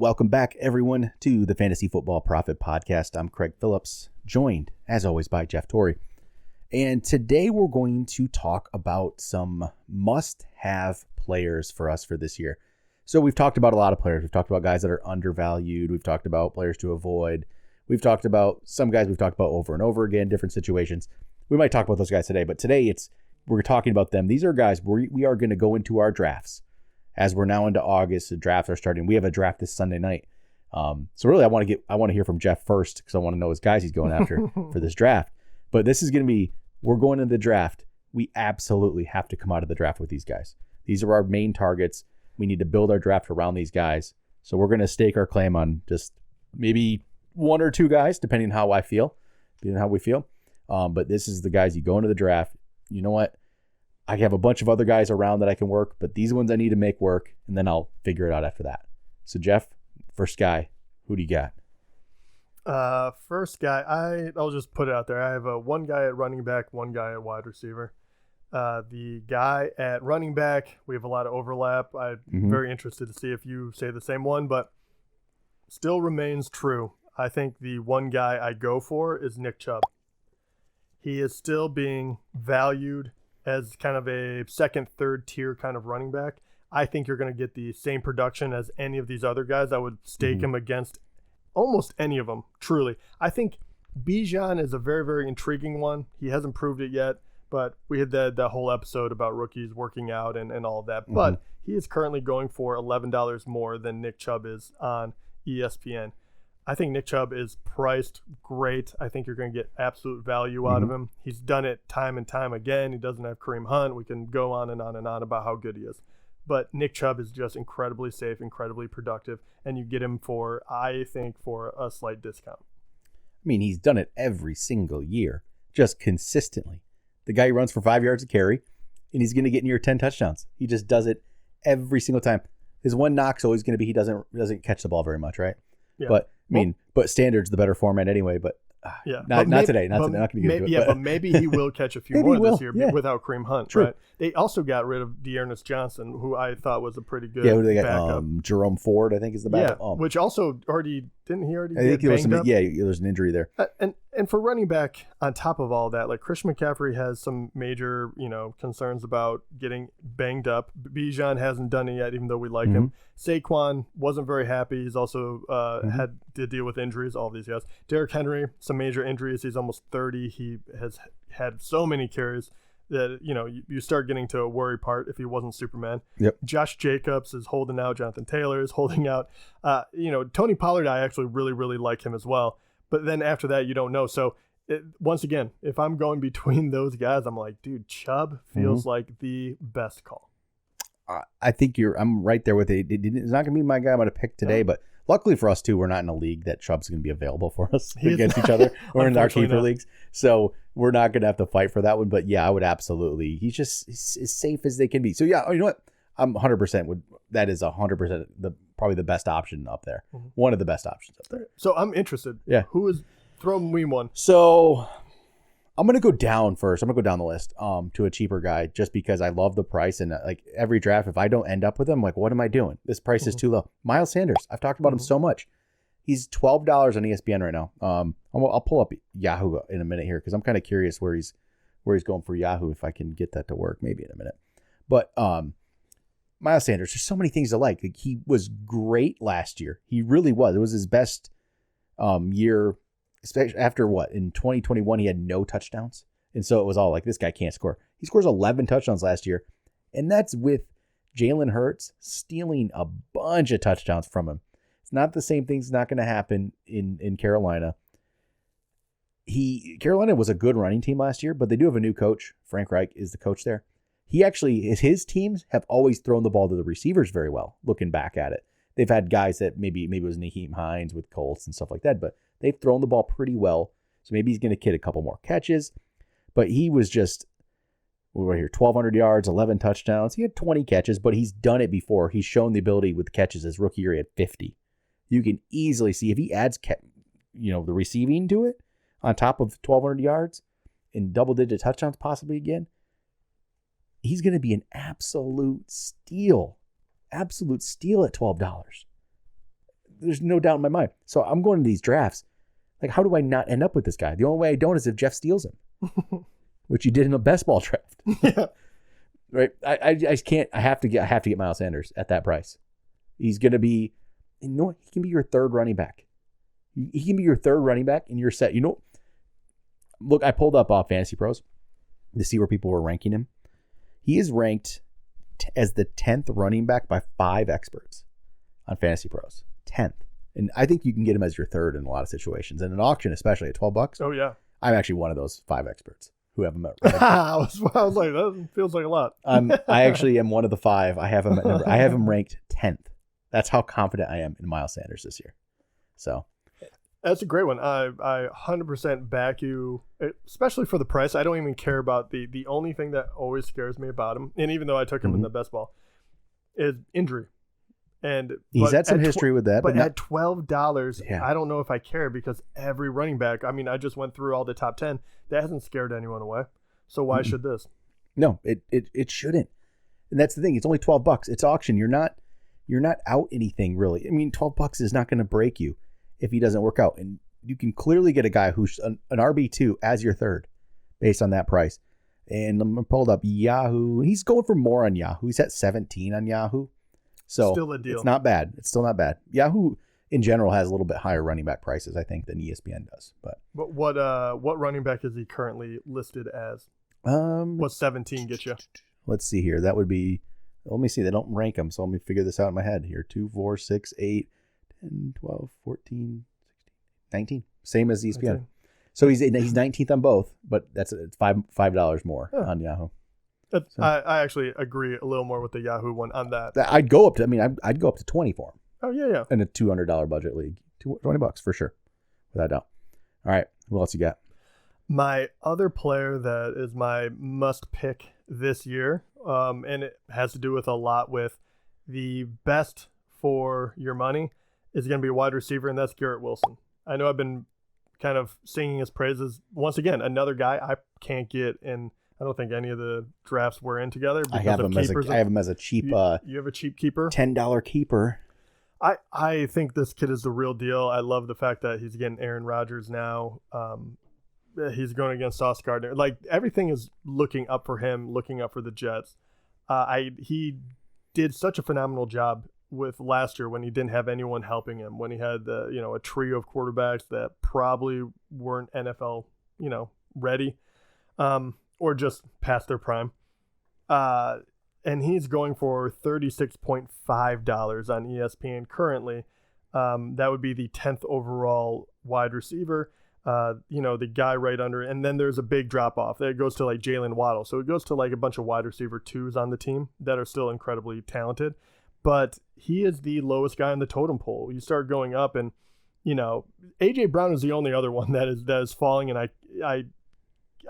Welcome back, everyone, to the Fantasy Football Profit Podcast. I'm Craig Phillips, joined, as always, by Jeff Torrey. And today we're going to talk about some must-have players for us for this year. So we've talked about a lot of players. We've talked about guys that are undervalued. We've talked about players to avoid. We've talked about some guys we've talked about over and over again, different situations. We might talk about those guys today, but today we're talking about them. These are guys we are going to go into our drafts. As we're now into August, the drafts are starting. We have a draft this Sunday night. So really, I want to hear from Jeff first because I want to know his guys he's going after for this draft. But this is going to be, we're going into the draft. We absolutely have to come out of the draft with these guys. These are our main targets. We need to build our draft around these guys. So we're going to stake our claim on just maybe one or two guys, depending on how I feel, depending on how we feel. But this is the guys you go into the draft. You know what? I have a bunch of other guys around that I can work, but these ones I need to make work, and then I'll figure it out after that. So, Jeff, first guy, who do you got? First guy, I'll just put it out there. I have one guy at running back, one guy at wide receiver. The guy at running back, we have a lot of overlap. I'm very interested to see if you say the same one, but still remains true. I think the one guy I go for is Nick Chubb. He is still being valued as kind of a second, third tier kind of running back. I think you're going to get the same production as any of these other guys. I would stake him against almost any of them, truly. I think Bijan is a very, very intriguing one. He hasn't proved it yet, but we had that whole episode about rookies working out and all of that. But he is currently going for $11 more than Nick Chubb is on ESPN. I think Nick Chubb is priced great. I think you're going to get absolute value out of him. He's done it time and time again. He doesn't have Kareem Hunt. We can go on and on and on about how good he is. But Nick Chubb is just incredibly safe, incredibly productive, and you get him for, I think, for a slight discount. I mean, he's done it every single year, just consistently. The guy runs for 5 yards a carry, and he's going to get near 10 touchdowns. He just does it every single time. His one knock's always going to be he doesn't catch the ball very much, right? Yeah. But but standard's the better format anyway. But not today. Not going to get into it. But maybe he will catch a few more this year without Kareem Hunt. True. Right? They also got rid of Dearness Johnson, who I thought was a pretty good who do they got? backup. Jerome Ford, I think, is the backup. Which also didn't he already? I think get banged up? there's an injury there. And for running back, on top of all that, like Christian McCaffrey has some major concerns about getting banged up. Bijan hasn't done it yet, even though we like him. Saquon wasn't very happy. He's also had to deal with injuries. All of these guys. Derrick Henry, some major injuries. He's almost 30. He has had so many carries that you start getting to a worry part if he wasn't Superman. Yep. Josh Jacobs is holding out. Jonathan Taylor is holding out. Tony Pollard, I actually really, really like him as well. But then after that, you don't know. So once again, if I'm going between those guys, I'm like, dude, Chubb feels like the best call. I think I'm right there with it. It's not going to be my guy I'm going to pick today, but luckily for us too, we're not in a league that Chubb's going to be available for us against each other. We're in our keeper leagues, so we're not going to have to fight for that one. But yeah, I would absolutely. He's just as safe as they can be. So yeah, you know what? I'm 100%. That is 100% probably the best option up there. One of the best options up there. So I'm interested. Yeah. Who is throw me one? So I'm going to go down first. I'm going to go down the list to a cheaper guy just because I love the price. And like every draft, if I don't end up with him, like, what am I doing? This price is too low. Miles Sanders. I've talked about him so much. He's $12 on ESPN right now. I'll pull up Yahoo in a minute here because I'm kind of curious where he's going for Yahoo if I can get that to work maybe in a minute. But Miles Sanders, there's so many things to like. He was great last year. He really was. It was his best year. Especially after in 2021, he had no touchdowns. And so it was all like, this guy can't score. He scores 11 touchdowns last year. And that's with Jalen Hurts stealing a bunch of touchdowns from him. It's not the same thing's not going to happen in Carolina. Carolina was a good running team last year, but they do have a new coach. Frank Reich is the coach there. His teams have always thrown the ball to the receivers very well, looking back at it. They've had guys that maybe it was Naheem Hines with Colts and stuff like that, but they've thrown the ball pretty well. So maybe he's going to get a couple more catches. But he was just, we're here, 1,200 yards, 11 touchdowns. He had 20 catches, but he's done it before. He's shown the ability with catches. His rookie year, he had 50. You can easily see if he adds, the receiving to it on top of 1,200 yards and double-digit touchdowns possibly again, he's going to be an absolute steal. Absolute steal at $12. there's no doubt in my mind. So I'm going to these drafts. Like, how do I not end up with this guy? The only way I don't is if Jeff steals him, which he did in a best ball draft. Yeah. Right. I can't. I have to get Miles Sanders at that price. He's going to be, he can be your third running back. He can be your third running back and you're set. Look, I pulled up Fantasy Pros to see where people were ranking him. He is ranked as the 10th running back by 5 experts on Fantasy Pros. 10th. And I think you can get him as your third in a lot of situations. And an auction, especially at $12. Oh, yeah. I'm actually one of those 5 experts who have him at I was like, that feels like a lot. I actually am one of the 5. I have him ranked 10th. That's how confident I am in Miles Sanders this year. So that's a great one. I 100% back you, especially for the price. I don't even care about the only thing that always scares me about him, and even though I took him in the best ball, is injury. And he's had some history with that, but at $12, yeah. I don't know if I care because every running back. I mean, I just went through all the top 10. That hasn't scared anyone away. So why should this? No, it shouldn't. And that's the thing. It's only $12. It's auction. You're not out anything really. I mean, $12 is not going to break you if he doesn't work out. And you can clearly get a guy who's an RB2 as your third based on that price. And I'm pulled up Yahoo. He's going for more on Yahoo. He's at 17 on Yahoo. So still a deal. It's not bad. It's still not bad. Yahoo in general has a little bit higher running back prices, I think, than ESPN does. But what running back is he currently listed as? What 17 get you? Let's see here. That would be, let me see. They don't rank them, so let me figure this out in my head here. 2, 4, 6, 8, 10, 12, 14, 16, 19. Same as ESPN. 19. So he's 19th on both, but it's $5 more on Yahoo. So. I actually agree a little more with the Yahoo one on that. I'd go up to 20 for him. Oh, yeah. In a $200 budget league. $20 for sure. Without doubt. All right. Who else you got? My other player that is my must pick this year, and it has to do with a lot with the best for your money, is going to be a wide receiver, and that's Garrett Wilson. I know I've been kind of singing his praises. Once again, another guy I can't get in. I don't think any of the drafts we're in together. I have him as a cheap. You have a cheap keeper? $10 keeper. I think this kid is the real deal. I love the fact that he's getting Aaron Rodgers now. He's going against Sauce Gardner. Like, everything is looking up for him, looking up for the Jets. He did such a phenomenal job with last year when he didn't have anyone helping him, when he had a trio of quarterbacks that probably weren't NFL ready. Or just past their prime. And he's going for $36.5 on ESPN currently. That would be the 10th overall wide receiver. The guy right under it. And then there's a big drop off. It goes to like Jalen Waddle. So it goes to like a bunch of wide receiver 2s on the team that are still incredibly talented. But he is the lowest guy on the totem pole. You start going up and, A.J. Brown is the only other one that is falling. And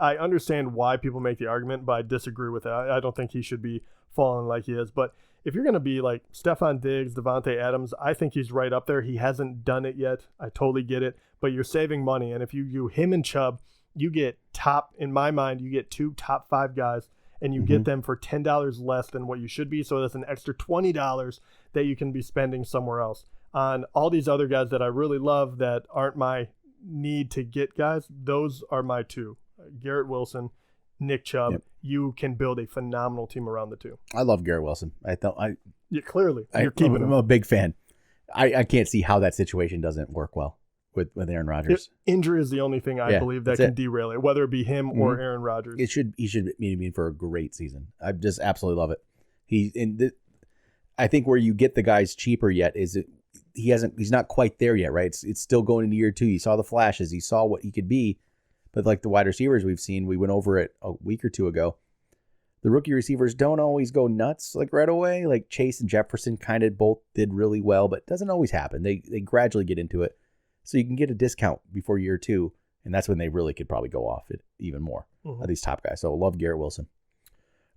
I understand why people make the argument, but I disagree with it. I don't think he should be falling like he is. But if you're going to be like Stephon Diggs, Devontae Adams, I think he's right up there. He hasn't done it yet. I totally get it. But you're saving money. And if you do him and Chubb, you get in my mind, you get 2 top 5 guys, and you get them for $10 less than what you should be. So that's an extra $20 that you can be spending somewhere else. On all these other guys that I really love that aren't my need to get guys, those are my 2. Garrett Wilson, Nick Chubb. Yep. You can build a phenomenal team around the 2. I love Garrett Wilson. Clearly you're keeping him. I'm a big fan. I can't see how that situation doesn't work well with Aaron Rodgers. Injury is the only thing I believe that can derail it, whether it be him or Aaron Rodgers. He should mean for a great season. I just absolutely love it. I think where you get the guys cheaper yet is he's not quite there yet, right? It's still going into year 2. You saw the flashes. You saw what he could be. But like the wide receivers we've seen, we went over it a week or 2 ago. The rookie receivers don't always go nuts like right away. Like Chase and Jefferson kind of both did really well, but it doesn't always happen. They gradually get into it. So you can get a discount before year 2, and that's when they really could probably go off it even more. Of these top guys. So I love Garrett Wilson.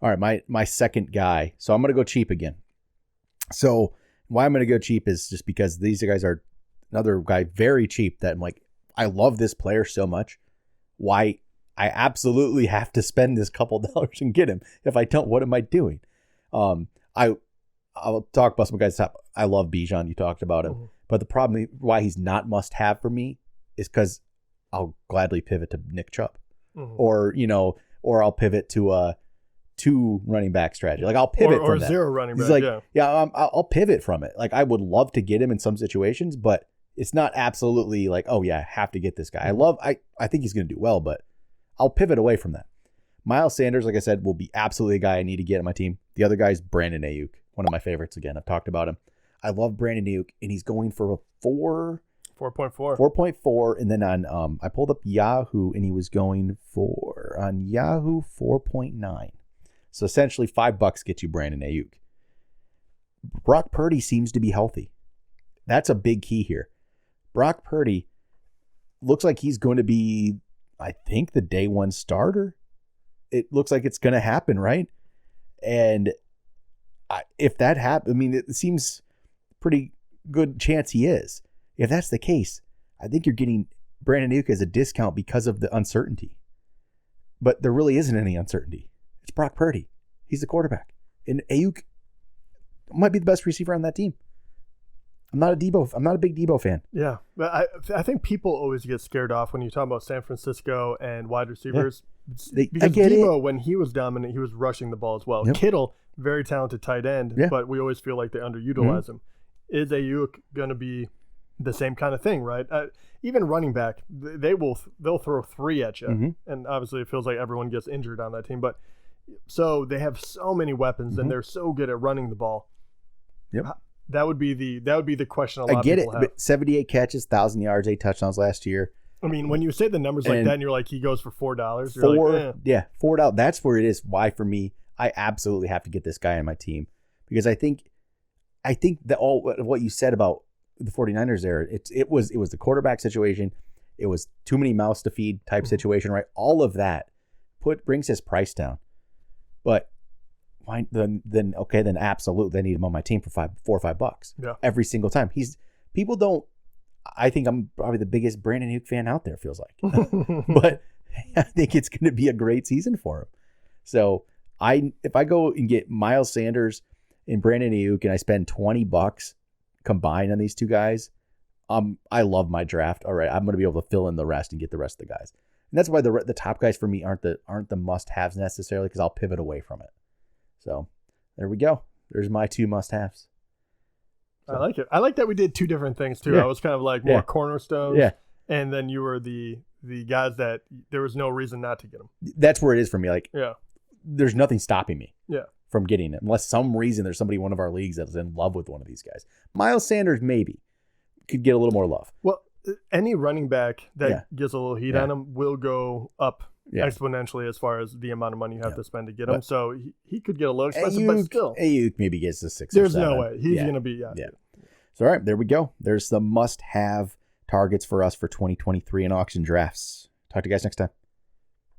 All right, my second guy. So I'm going to go cheap again. So why I'm going to go cheap is just because these guys are another guy very cheap that I'm like, I love this player so much. Why I absolutely have to spend this couple dollars and get him. If I don't, what am I doing? I'll talk about some guys top. I love Bijan. You talked about him, But the problem why he's not must have for me is because I'll gladly pivot to Nick Chubb, or I'll pivot to a 2 running back strategy. Like I'll pivot or from that. 0 running back. Like, I'll pivot from it. Like I would love to get him in some situations, but it's not absolutely like, oh yeah, I have to get this guy. I think he's going to do well, but I'll pivot away from that. Miles Sanders, like I said, will be absolutely a guy I need to get on my team. The other guy is Brandon Ayuk, one of my favorites. Again, I've talked about him. I love Brandon Ayuk, and he's going for a 4.4. And then on I pulled up Yahoo, and he was going for on Yahoo 4.9. So essentially $5 gets you Brandon Ayuk. Brock Purdy seems to be healthy. That's a big key here. Brock Purdy looks like he's going to be, I think, the day 1 starter. It looks like it's going to happen, right? And if that happens, I mean, it seems pretty good chance he is. If that's the case, I think you're getting Brandon Ayuk as a discount because of the uncertainty. But there really isn't any uncertainty. It's Brock Purdy. He's the quarterback. And Ayuk might be the best receiver on that team. I'm not a big Debo fan. Yeah, but I think people always get scared off when you talk about San Francisco and wide receivers. Yeah. Because Debo, when he was dominant, he was rushing the ball as well. Yep. Kittle, very talented tight end, but we always feel like they underutilize him. Is Ayuk going to be the same kind of thing, right? Even running back, they'll throw 3 at you, and obviously it feels like everyone gets injured on that team. But so they have so many weapons, and they're so good at running the ball. Yep. That would be the question a lot of people have. But 78 catches, 1,000 yards, 8 touchdowns last year. I mean, when you say the numbers like that, and you're like, he goes for $4. $4. That's where it is. Why for me, I absolutely have to get this guy on my team because I think that all what you said about the 49ers there, it was the quarterback situation, it was too many mouths to feed type situation, right? All of that brings his price down, but. Why then absolutely I need him on my team for $4 or $5 every single time. People don't. I think I'm probably the biggest Brandon Ayuk fan out there. Feels like, but I think it's going to be a great season for him. So if I go and get Miles Sanders and Brandon Ayuk and I spend $20 combined on these 2 guys, I love my draft. All right, I'm going to be able to fill in the rest and get the rest of the guys. And that's why the top guys for me aren't the must-haves necessarily because I'll pivot away from it. So there we go. There's my 2 must-haves. So. I like it. I like that we did 2 different things too. I was kind of like more cornerstones. Yeah. And then you were the guys that there was no reason not to get them. That's where it is for me. Like, there's nothing stopping me from getting it. Unless some reason there's somebody in one of our leagues that's in love with one of these guys. Miles Sanders maybe could get a little more love. Well, any running back that gets a little heat on him will go up exponentially as far as the amount of money you have to spend to get him. So he could get a little expensive, but still. Ayuk maybe gets to 6 There's or 7. no way. He's going to be, So, all right, there we go. There's the must-have targets for us for 2023 in auction drafts. Talk to you guys next time.